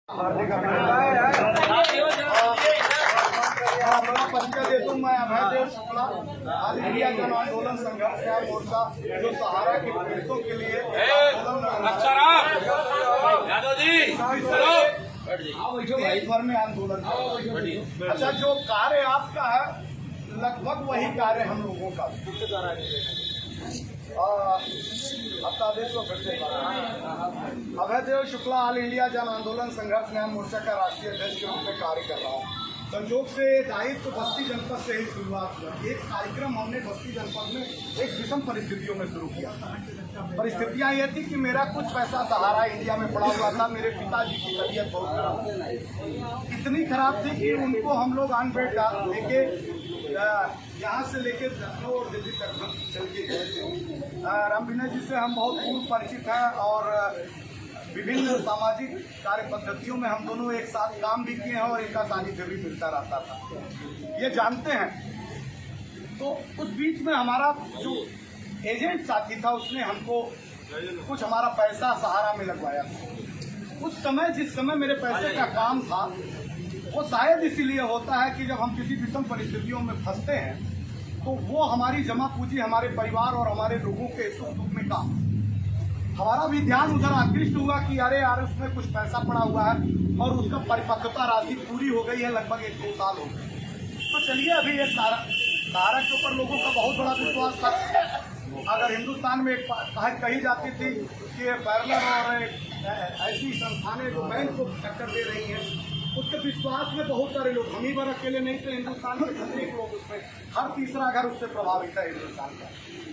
हार्दिक अभिनंदन। अपना परिचय दे दूं, मैं अभयदेव शुक्ला, ऑल इंडिया जन आंदोलन संघर्ष न्याय मोर्चा जो सहारा के पीड़ितों के लिए देश भर में आंदोलन। अच्छा, जो कार्य आपका है लगभग वही कार्य हम लोगों का। अभयदेव शुक्ला ऑल इंडिया जन आंदोलन संघर्ष न्याय मोर्चा का राष्ट्रीय अध्यक्ष के रूप में कार्य कर रहा हूँ। संयोग से दायित्व बस्ती जनपद से ही शुरुआत हुआ। एक कार्यक्रम हमने बस्ती जनपद में एक विषम परिस्थितियों में शुरू किया। परिस्थितियां ये थी कि मेरा कुछ पैसा सहारा इंडिया में पड़ा हुआ था। मेरे पिताजी की तबीयत बहुत खराब, इतनी खराब थी कि उनको हम लोग ऑन बेड लेके यहाँ से लेके लखनऊ और दिल्ली तक चल के गए थे। राम विनय जी से हम बहुत पूर्व परिचित हैं और विभिन्न सामाजिक कार्य पद्धतियों में हम दोनों एक साथ काम भी किए हैं और इनका सानिध्य भी मिलता रहता था, ये जानते हैं। तो उस बीच में हमारा जो एजेंट साथी था उसने हमको कुछ हमारा पैसा सहारा में लगवाया। उस समय जिस समय मेरे पैसे का काम था वो शायद इसीलिए होता है कि जब हम किसी विषम परिस्थितियों में फंसते हैं तो वो हमारी जमा पूंजी हमारे परिवार और हमारे लोगों के सुख दुख में काम। हमारा भी ध्यान उधर आकृष्ट हुआ कि अरे यार उसमें कुछ पैसा पड़ा हुआ है और उसका परिपक्वता राशि पूरी हो गई है, लगभग 1-2 साल हो गए। तो चलिए, अभी एक सहारा के ऊपर लोगों का बहुत बड़ा विश्वास था। अगर हिंदुस्तान में एक कही जाती थी कि पैरलर और ऐसी संस्थानें जो बैंक को टक्कर दे रही हैं, उसके विश्वास में बहुत सारे लोग, हम ही बार अकेले नहीं थे, हिंदुस्तान में अनेक लोग उसमें, हर तीसरा घर उससे प्रभावित है हिंदुस्तान का।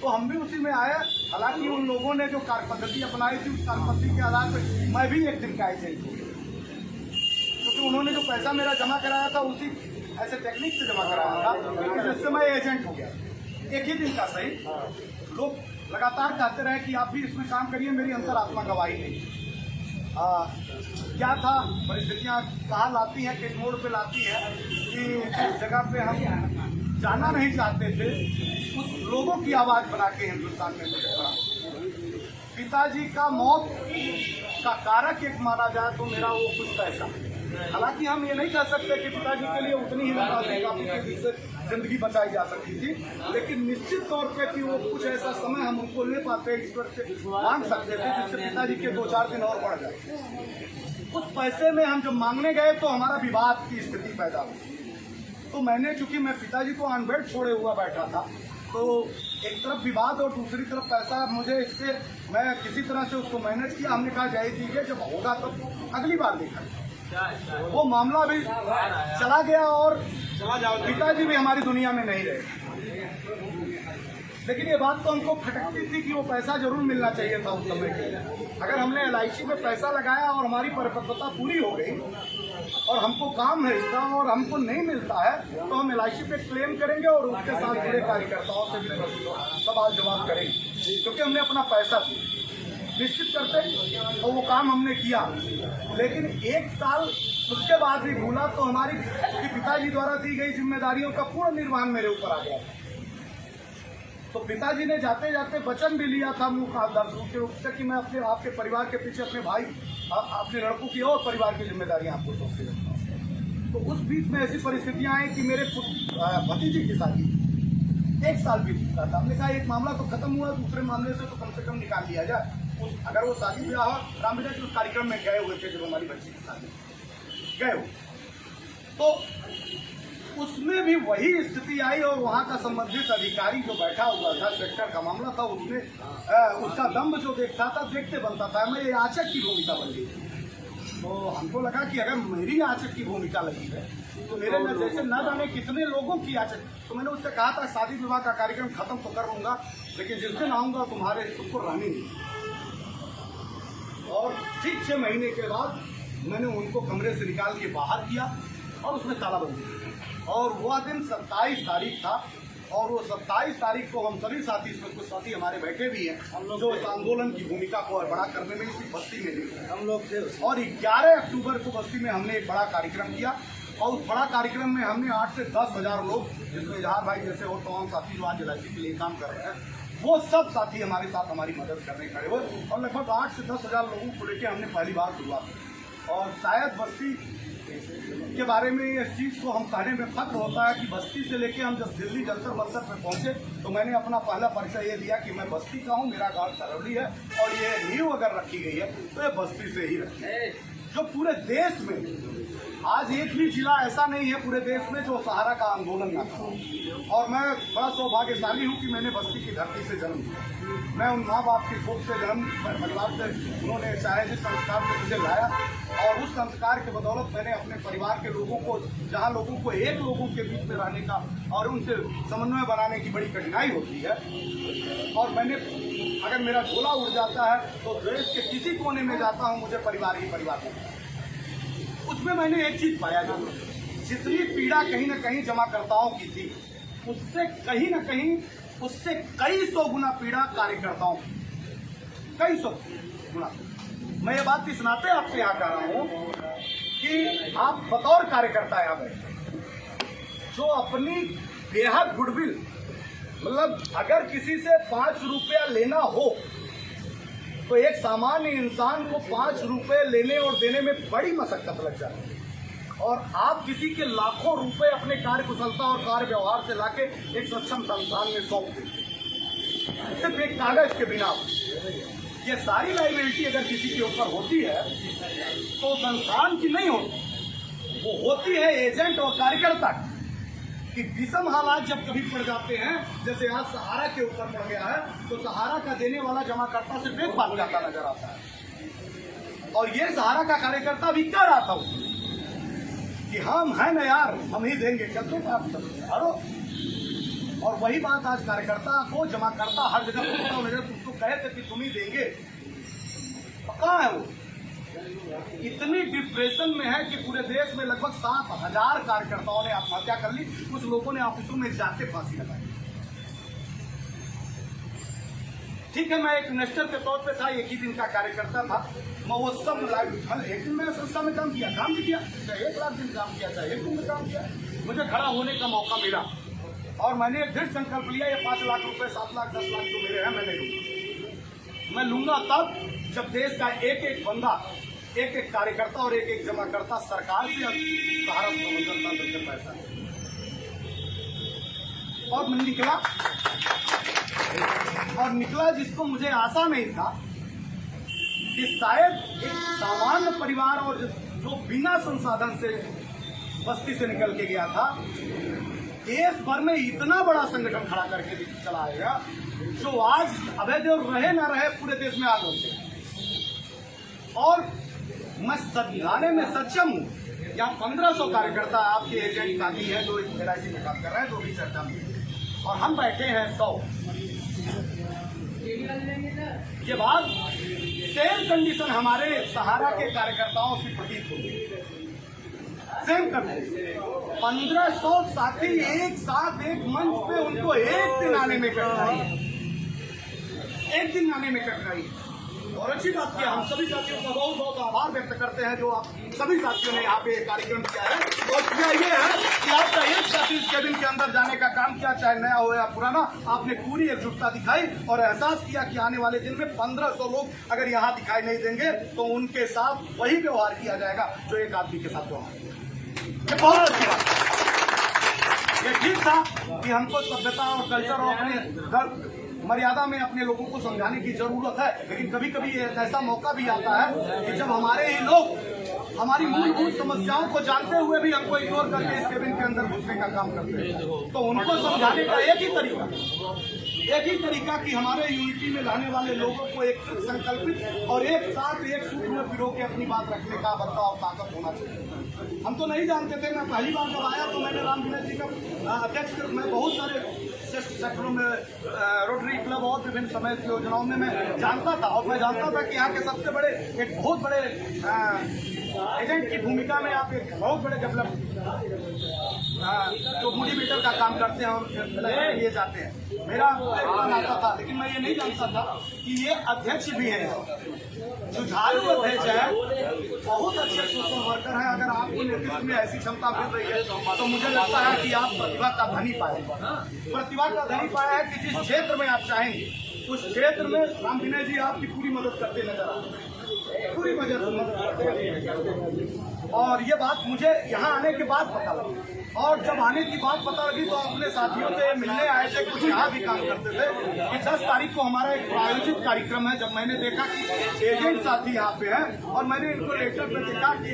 तो हम भी उसी में आए। हालांकि उन लोगों ने जो कार्य पद्धति अपनाई थी उस कार्य पद्धति के आधार पर मैं भी एक दिन का एजेंट हूँ, क्योंकि उन्होंने जो पैसा मेरा जमा कराया था उसी ऐसे टेक्निक से जमा कराया था जिससे मैं एजेंट हो गया। एक ही दिन का सही, लोग लगातार कहते रहे कि आप भी इसमें काम करिए, मेरी अंतरात्मा गवाही नहीं। क्या था, परिस्थितियाँ कहाँ लाती हैं, किस मोड़ पे लाती है कि जिस जगह पे हम जाना नहीं चाहते थे उस लोगों की आवाज बना के हिंदुस्तान में मुझे पड़ा। पिताजी का मौत का कारक एक माना जाए तो मेरा वो कुछ पैसा। हालांकि हम ये नहीं कह सकते कि पिताजी के लिए उतनी ही काफी थी जिससे जिंदगी बचाई जा सकती थी, लेकिन निश्चित तौर पे कि वो कुछ ऐसा समय हम उनको ले पाते ईश्वर से मांग सकते थे जिससे पिताजी के 2-4 दिन और बढ़ जाए। उस पैसे में हम जब मांगने गए तो हमारा विवाद की स्थिति पैदा हुई। तो मैंने, चूंकि मैं पिताजी को ऑन बेड छोड़े हुआ बैठा था, तो एक तरफ विवाद और दूसरी तरफ पैसा, मुझे इससे मैं किसी तरह से उसको मैनेज किया। हमने कहा जाए दीजिए, जब होगा तो अगली बार देखा। वो मामला भी चला गया और पिताजी भी हमारी दुनिया में नहीं रहे। लेकिन ये बात तो हमको खटकती थी कि वो पैसा जरूर मिलना चाहिए था उस समय के लिए। अगर हमने LIC में पैसा लगाया और हमारी परिपक्वता पूरी हो गई और हमको काम है इसका और हमको नहीं मिलता है तो हम LIC पे क्लेम करेंगे और उसके साथ जुड़े कार्यकर्ताओं से भी सवाल जवाब करेंगे, क्योंकि हमने अपना पैसा निश्चित करते और वो काम हमने किया। लेकिन 1 साल उसके बाद भी भूला तो हमारी पिताजी द्वारा दी गई जिम्मेदारियों का पूर्ण निर्वहन मेरे ऊपर आ गया। तो पिताजी ने जाते जाते वचन भी लिया था मुँह के रूप से कि मैं अपने आपके परिवार के पीछे अपने भाई, अपने लड़कों की और परिवार की जिम्मेदारियां आपको सौंपती रहता हूँ। तो उस बीच में ऐसी परिस्थितियां आई कि मेरे भतीजी की शादी 1 साल बीत चुका था। हमने कहा एक मामला तो खत्म हुआ, दूसरे मामले से तो कम से कम निकाल लिया जाए। अगर वो शादी ब्याह राम विनय जी उस कार्यक्रम में गए हुए थे जब हमारी बच्ची की शादी गए हो, तो उसमें भी वही स्थिति आई और वहाँ का संबंधित अधिकारी जो बैठा हुआ था, सेक्टर का मामला था, उसमें उसका दम्भ जो देखता था देखते बनता था। मैं याचक की भूमिका बन गई। तो हमको लगा कि अगर मेरी याचक की भूमिका लगी है तो मेरे में जैसे न जाने कितने लोगों की याचक। तो मैंने उससे कहा था शादी विवाह का कार्यक्रम खत्म तो कर लूंगा, लेकिन जिस दिन आऊंगा तुम्हारे तुमको रहनी नहीं। और ठीक 6 महीने के बाद मैंने उनको कमरे से निकाल के बाहर किया और उसमें तालाबंदी। और वह दिन 27 तारीख था और वो 27 तारीख को हम सभी साथी, इसमें कुछ साथी हमारे बैठे भी हैं जो इस आंदोलन की भूमिका को बड़ा करने में इसी बस्ती में हम लोग थे। और 11 अक्टूबर को बस्ती में हमने एक बड़ा कार्यक्रम किया और उस बड़ा कार्यक्रम में हमने 8 से 10 हजार लोग, जिसमें इजहार भाई जैसे और तमाम साथी जो आज LIC के लिए काम कर रहे हैं, वो सब साथी हमारे साथ हमारी मदद करने खड़े हुए और लगभग 8 से 10 हजार लोगों को लेकर हमने पहली बार शुरुआत की। और शायद बस्ती के बारे में इस चीज़ को हम कहने में फख्र होता है कि बस्ती से लेके हम जब दिल्ली जंतर मंतर पे पहुंचे तो मैंने अपना पहला परिचय ये दिया कि मैं बस्ती का हूँ, मेरा गाँव करौली है और ये नींव अगर रखी गई है तो ये बस्ती से ही रखी है। जो पूरे देश में आज एक भी जिला ऐसा नहीं है पूरे देश में जो सहारा का आंदोलन ना था। और मैं बड़ा सौभाग्यशाली हूँ कि मैंने बस्ती की धरती से जन्म लिया। मैं उन माँ बाप की कोख से जन्म परिवार से उन्होंने चाहे जिस संस्कार से मुझे लाया और उस संस्कार के बदौलत मैंने अपने परिवार के लोगों को, जहाँ लोगों को एक लोगों के बीच में रहने का और उनसे समन्वय बनाने की बड़ी कठिनाई होती है, और मैंने अगर मेरा झोला उड़ जाता है तो देश के किसी कोने में जाता हूँ मुझे परिवार ही परिवार मिलता है। उसमें मैंने एक चीज पाया, जो जितनी पीड़ा कहीं न कहीं जमाकर्ताओं की थी उससे कहीं न कहीं उससे कई सौ गुना पीड़ा कार्यकर्ताओं की, कई सौ गुना। मैं ये बात इस नाते आपसे यहाँ कह रहा हूँ कि आप बतौर कार्यकर्ता यहाँ बैठे जो अपनी बेहद गुडविल, मतलब अगर किसी से 5 रुपया लेना हो तो एक सामान्य इंसान को 5 रुपए लेने और देने में बड़ी मशक्कत लग जाती है, और आप किसी के लाखों रुपए अपने कार्य कुशलता और कार्य व्यवहार से लाके एक सक्षम संस्थान में सौंप देते हैं सिर्फ एक कागज के बिना। ये सारी लाइबिलिटी अगर किसी के ऊपर होती है तो संस्थान की नहीं होती, वो होती है एजेंट और कार्यकर्ता की। विषम हालात जब कभी पड़ जाते हैं, जैसे आज सहारा के ऊपर पड़ गया है, तो सहारा का देने वाला जमाकर्ता से बेच भाग जाता नजर आता है। और ये सहारा का कार्यकर्ता भी कह रहा था उसमें कि हम हैं ना यार, हम ही देंगे, चलते थे आप हरो। और वही बात आज कार्यकर्ता को जमाकर्ता हर जगह पूछता नजर, तुम तो कहे थे कि तुम ही देंगे, कहाँ है वो? इतनी डिप्रेशन में है कि पूरे देश में लगभग 7,000 कार्यकर्ताओं ने आत्महत्या कर ली, कुछ लोगों ने ऑफिसों में जाके फांसी लगाई। ठीक है, मैं एक इन्वेस्टर के तौर पे था, एक ही दिन का कार्यकर्ता था, मैं वो सब एक दिन मैंने संस्था में काम किया, काम भी किया, चाहे 1 लाख दिन काम किया, चाहे 1 दिन में काम किया, मुझे खड़ा होने का मौका मिला और मैंने दृढ़ संकल्प लिया, ये 5 लाख रुपए, 7 लाख, 10 लाख जो मेरे हैं मैं नहीं लूंगा। मैं लूंगा तब जब देश का एक एक बंदा, एक एक कार्यकर्ता और एक एक जमाकर्ता सरकार से सहारा करता तो पैसा। और मैं निकला जिसको मुझे आशा नहीं था कि शायद एक सामान्य परिवार और जो बिना संसाधन से बस्ती से निकल के गया था, देश भर में इतना बड़ा संगठन खड़ा करके चला आएगा जो आज अवैध रहे ना रहे पूरे देश में आग होते हैं। और मैं समझाने में सक्षम हूँ, यहाँ 1500 कार्यकर्ता आपके एजेंट साथी हैं जो LIC में काम कर रहे हैं, जो भी चर्चा में, और हम बैठे हैं 100। ये बात सेम कंडीशन हमारे सहारा के कार्यकर्ताओं से प्रतीत होगी, सेम कंडीशन। 1500 साथी एक साथ एक मंच पे, उनको एक दिन आने में कठिनाई, एक दिन आने में कठिनाई। और अच्छी बात किया, हम सभी साथियों का बहुत बहुत आभार व्यक्त करते हैं जो आप सभी साथियों ने यहाँ पे कार्यक्रम किया है। और किया ये है कि आपका एक साथी इस केबिन के अंदर जाने का काम किया, चाहे नया हो या पुराना, आपने पूरी एकजुटता दिखाई और एहसास किया कि आने वाले दिन में 1500 लोग अगर यहाँ दिखाई नहीं देंगे तो उनके साथ वही व्यवहार किया जाएगा जो एक आदमी के साथ व्यवहार किया। ये बहुत अच्छी बात। ये ठीक था कि हमको सभ्यता और कल्चर और अपने मर्यादा में अपने लोगों को समझाने की जरूरत है, लेकिन कभी कभी ऐसा मौका भी आता है कि जब हमारे ही लोग हमारी मूलभूत समस्याओं को जानते हुए भी हमको इग्नोर करके इस केबिन के अंदर घुसने का काम करते हैं, तो उनको समझाने का एक ही तरीका कि हमारे यूनिटी में रहने वाले लोगों को एक संकल्पित और एक साथ एक सूत्र में पिरो के अपनी बात रखने का बर्ताव ताकत होना चाहिए। हम तो नहीं जानते थे, मैं पहली बार जब आया तो मैंने राम विनय जी का अध्यक्ष, मैं बहुत सारे सेक्टरों में रोटरी क्लब और विभिन्न समय की योजनाओं में मैं जानता था, और मैं जानता था कि यहाँ के सबसे बड़े एक बहुत बड़े एजेंट की भूमिका में आप एक बहुत बड़े डेवलप जो मोटिवेटर का काम करते हैं और लिए जाते हैं, मेरा नाता था। लेकिन मैं ये नहीं जानता था कि ये अध्यक्ष भी है, जुझारू अध्यक्ष है, बहुत अच्छे सोशल वर्कर हैं। अगर आपको नेतृत्व में ऐसी क्षमता मिल रही है तो मुझे लगता है कि आप प्रतिभा का धनी पाए, प्रतिभा का धनी पाया है कि जिस क्षेत्र में आप चाहेंगे उस क्षेत्र में राम विनय जी आपकी पूरी मदद करते नजर आ रहे हैं। पूरी वजह से और ये बात मुझे यहाँ आने के बाद पता लगी। और जब आने की बात पता लगी तो अपने साथियों से मिलने आए थे, कुछ यहाँ भी काम करते थे कि 10 तारीख को हमारा एक प्रायोजित कार्यक्रम है। जब मैंने देखा कि एजेंट साथी यहाँ पे हैं और मैंने इनको लेटर पे देखा कि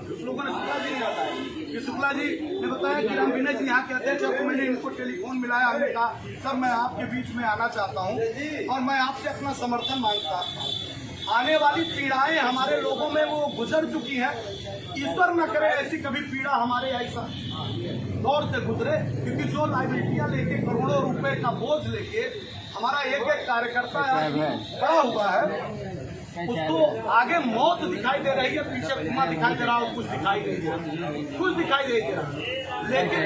कुछ लोगों ने शुक्ला जी नहीं बताया कि शुक्ला जी ने बताया कि राम विनय जी यहाँ के अध्यक्ष हैं। तो मैंने इनको टेलीफोन मिलाया, हमने कहा सर मैं आपके बीच में आना चाहता हूँ और मैं आपसे अपना समर्थन मांगता हूँ। आने वाली पीड़ाएं हमारे लोगों में वो गुजर चुकी हैं, ईश्वर न करे ऐसी कभी पीड़ा हमारे ऐसा दौर से गुजरे, क्योंकि जो लाइबिलिटियां लेके करोड़ों रुपए का बोझ लेके हमारा एक एक कार्यकर्ता खड़ा हुआ है, उसको आगे मौत दिखाई दे रही है, पीछे कुआं दिखाई दे रहा है, कुछ दिखाई नहीं दे रहा, कुछ दिखाई नहीं दे रहा। लेकिन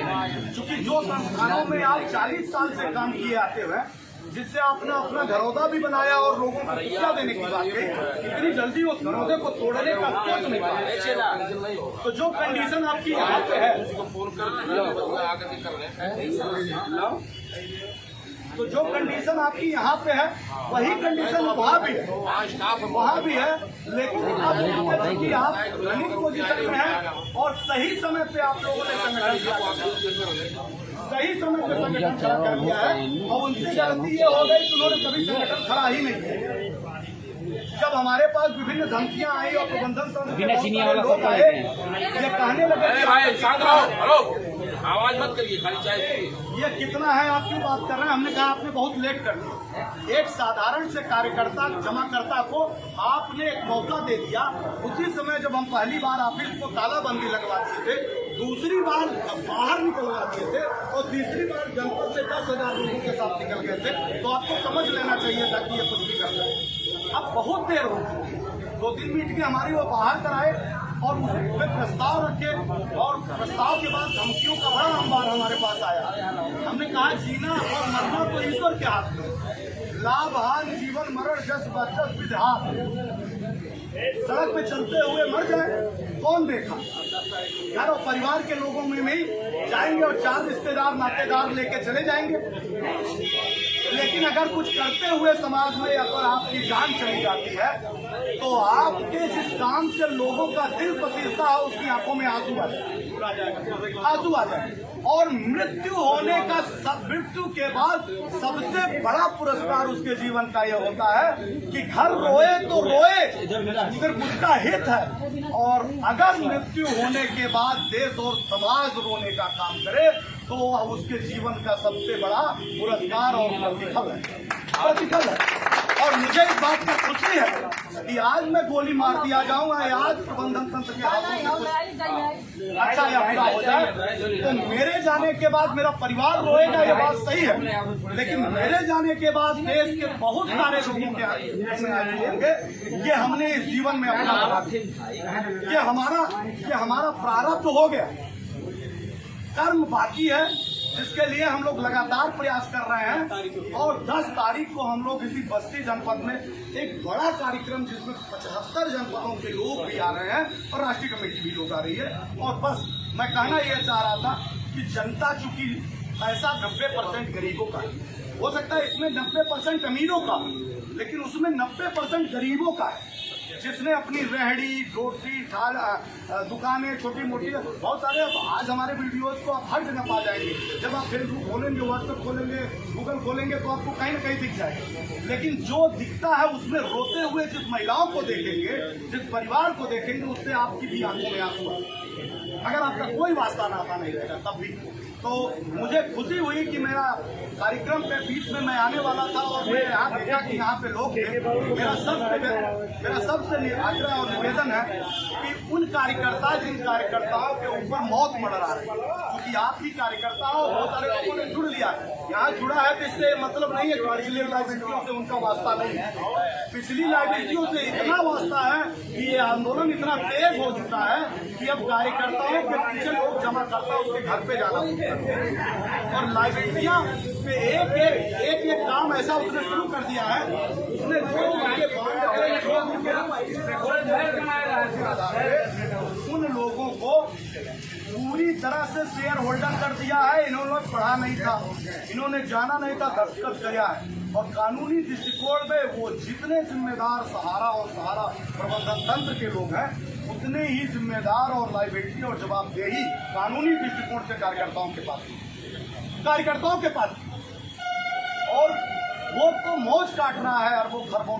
चूंकि जो संस्थानों में आप 40 साल से काम किए आते हुए, जिससे आपने अपना घरौदा भी बनाया और लोगों को शिक्षा देने की बात कही, इतनी जल्दी उस घरौदे को तोड़ने का सोच नहीं पाया। तो जो कंडीशन आपकी यहाँ पे है, तो जो कंडीशन आपकी यहाँ पे है वही कंडीशन वहाँ भी है, लेकिन अब आप रनिंग पोजीशन में हैं और सही समय पे आप लोगों ने संगठन किया, सही समय पे संगठन खड़ा कर दिया है। और उनसे गलती ये हो गई कि उन्होंने कभी संगठन खड़ा ही नहीं किया। जब हमारे पास विभिन्न धमकियां आई और प्रबंधन लोग आए, ये कहने लगे आवाज मत करिए, खाली चाय ये कितना है आप क्यों बात कर रहे हैं। हमने कहा आपने बहुत लेट कर दिया। एक साधारण से कार्यकर्ता जमाकर्ता को आपने एक मौका दे दिया। उसी समय जब हम पहली बार ऑफिस को तालाबंदी लगवा दिए थे, दूसरी बार बाहर निकलवा दिए थे और तीसरी बार जनपद से 10,000 लोगों के साथ निकल गए थे, तो आपको समझ लेना चाहिए था कि ये कुछ भी कर सकते। अब बहुत देर हो गई, 2-3 मीटिंग हमारी वो बाहर कराए और उसमें प्रस्ताव रखे और प्रस्ताव के बाद धमकियों का बड़ा अंबार हमारे पास आया। हमने कहा जीना और मरना तो ईश्वर के हाथ में, लाभ हानि जीवन मरण जस बचत विधान, सड़क पे चलते हुए मर जाए कौन देखा। यार और परिवार के लोगों में भी जाएंगे और 4 रिश्तेदार नातेदार लेके चले जाएंगे, लेकिन अगर कुछ करते हुए समाज में अगर आपकी जान चली जाती है तो आपके जिस काम से लोगों का दिल पसीजता है उसकी आंखों में आंसू आ जाए। और मृत्यु होने का मृत्यु के बाद सबसे बड़ा पुरस्कार उसके जीवन का यह होता है कि घर रोए तो रोए, सिर्फ उसका हित है। और अगर मृत्यु होने के बाद देश और समाज रोने का काम करे तो उसके जीवन का सबसे बड़ा पुरस्कार और प्रतिफल है। और मुझे इस बात की खुशी है कि आज मैं गोली मार दिया जाऊंगा, आज प्रबंधन तंत्र के हाथों से अच्छा या बुरा हो जाए तो मेरे जाने के बाद मेरा परिवार रोएगा, ये बात सही है। लेकिन मेरे जाने के बाद देश के बहुत सारे लोगों के होंगे, ये हमने इस जीवन में अपना ये हमारा प्रारब्ध हो गया, कर्म बाकी है जिसके लिए हम लोग लगातार प्रयास कर रहे हैं। और 10 तारीख को हम लोग इसी बस्ती जनपद में एक बड़ा कार्यक्रम जिसमें 75 जनपदों के लोग भी आ रहे हैं और राष्ट्रीय कमेटी भी लोग आ रही है। और बस मैं कहना यह चाह रहा था कि जनता चूंकि पैसा 90% गरीबों का हो सकता है, इसमें 90% अमीरों का, लेकिन उसमें 90% गरीबों का है, जिसने अपनी रेहड़ी रोटी दुकानें छोटी मोटी बहुत सारे। आज हमारे वीडियोस को आप हर जगह पा जाएंगे, जब आप फेसबुक खोलेंगे, व्हाट्सएप खोलेंगे, गूगल खोलेंगे तो आपको कहीं न कहीं दिख जाएगा। लेकिन जो दिखता है उसमें रोते हुए जिस महिलाओं को देखेंगे, जिस परिवार को देखेंगे, उससे आपकी भी आंखों में आंसू आएंगे। अगर आपका कोई वास्ता नाता नहीं रहेगा तब भी। तो मुझे खुशी हुई कि मेरा कार्यक्रम के बीच में मैं आने वाला था और मैं यहाँ देखा कि यहाँ पे लोग थे। मेरा सबसे आग्रह और निवेदन है कि उन जिन कार्यकर्ताओं के ऊपर मौत पड़ रहा है, क्योंकि आप ही कार्यकर्ता हो, बहुत सारे लोगों ने जुड़ लिया है, यहाँ जुड़ा है तो इससे मतलब नहीं है कि पिछली लाइबिलिटियों से उनका वास्ता नहीं है। पिछली लाइबिलिटियों से इतना वास्ता है कि ये आंदोलन इतना तेज हो चुका है कि अब कार्यकर्ताओं के पीछे लोग जमा करता उसके घर पे जाना और लाइबिलिटियां पे एक काम ऐसा उसने शुरू कर दिया है। उसने उन लोगों को पूरी तरह से शेयर होल्डर कर दिया है। इन्होंने पढ़ा नहीं था, इन्होंने जाना नहीं था, दस्तखत किया है और कानूनी दृष्टिकोण में वो जितने जिम्मेदार सहारा और सहारा प्रबंधन तंत्र के लोग हैं उतने ही जिम्मेदार और लायबिलिटी और जवाबदेही कानूनी दृष्टिकोण से कार्यकर्ताओं के पास और वो तो मौज काट रहा है अरबों खरबों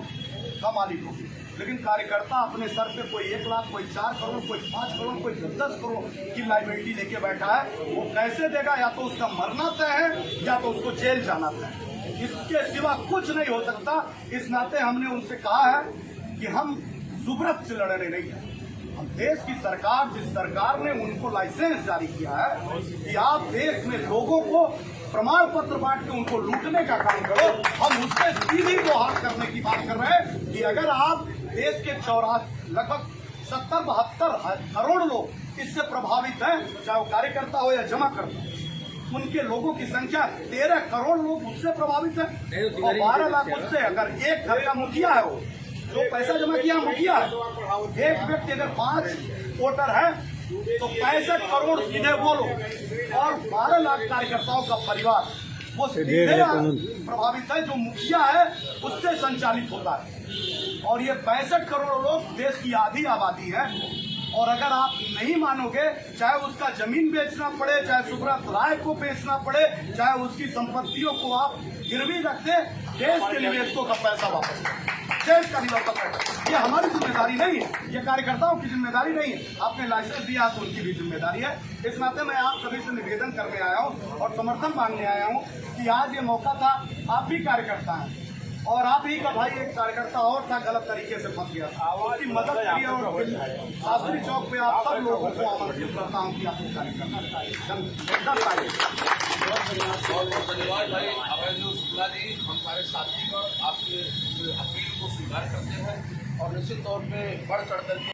का मालिक हो, लेकिन कार्यकर्ता अपने सर पे कोई 1 लाख, कोई 4 करोड़, कोई 5 करोड़, कोई 10 करोड़ की लायबिलिटी लेके बैठा है। वो कैसे देगा? या तो उसका मरना तय है या तो उसको जेल जाना तय है। इसके सिवा कुछ नहीं हो सकता। इस नाते हमने उनसे कहा है कि हम जुबरत से लड़ने नहीं है। हम देश की सरकार, जिस सरकार ने उनको लाइसेंस जारी किया है कि आप देश में लोगों को प्रमाण पत्र बांट के उनको लूटने का काम करो, हम उससे सीधी गुहार करने की बात कर रहे हैं कि अगर आप देश के लगभग 70-72 करोड़ लोग इससे प्रभावित हैं, चाहे वो कार्यकर्ता हो या जमा करता हो, उनके लोगों की संख्या 13 करोड़ लोग उससे प्रभावित है और 12 लाख उससे। अगर एक घर का मुखिया है, वो जो पैसा जमा किया मुखिया है, एक व्यक्ति अगर 5 वोटर है तो 65 करोड़ सीधे वो लोग और 12 लाख कार्यकर्ताओं का परिवार वो सीधे प्रभावित है, जो मुखिया है उससे संचालित होता है। और ये 65 करोड़ लोग देश की आधी आबादी है। और अगर आप नहीं मानोगे, चाहे उसका जमीन बेचना पड़े, चाहे सुब्रत राय को बेचना पड़े, चाहे उसकी संपत्तियों को आप गिरवी रख दे, देश के निवेशकों का पैसा वापस, देश का निवेशक, ये हमारी जिम्मेदारी नहीं है, ये कार्यकर्ताओं की जिम्मेदारी नहीं है। आपने लाइसेंस दिया तो उनकी भी जिम्मेदारी है। इस नाते मैं आप सभी से निवेदन करने आया हूँ और समर्थन मांगने आया हूँ कि आज ये मौका था, आप भी कार्यकर्ता हैं और आप ही का भाई एक कार्यकर्ता और था, गलत तरीके से फंस गया था, उसकी मदद करिए और शास्त्री चौक पे आप सब लोगों को आमंत्रित करता हूँ कि आप इस कार्यक्रम बहुत बहुत धन्यवाद भाई अभय शुक्ला जी। हम सारे साथी आपके अपील को स्वीकार करते हैं और निश्चित तौर पे बढ़ चढ़ करके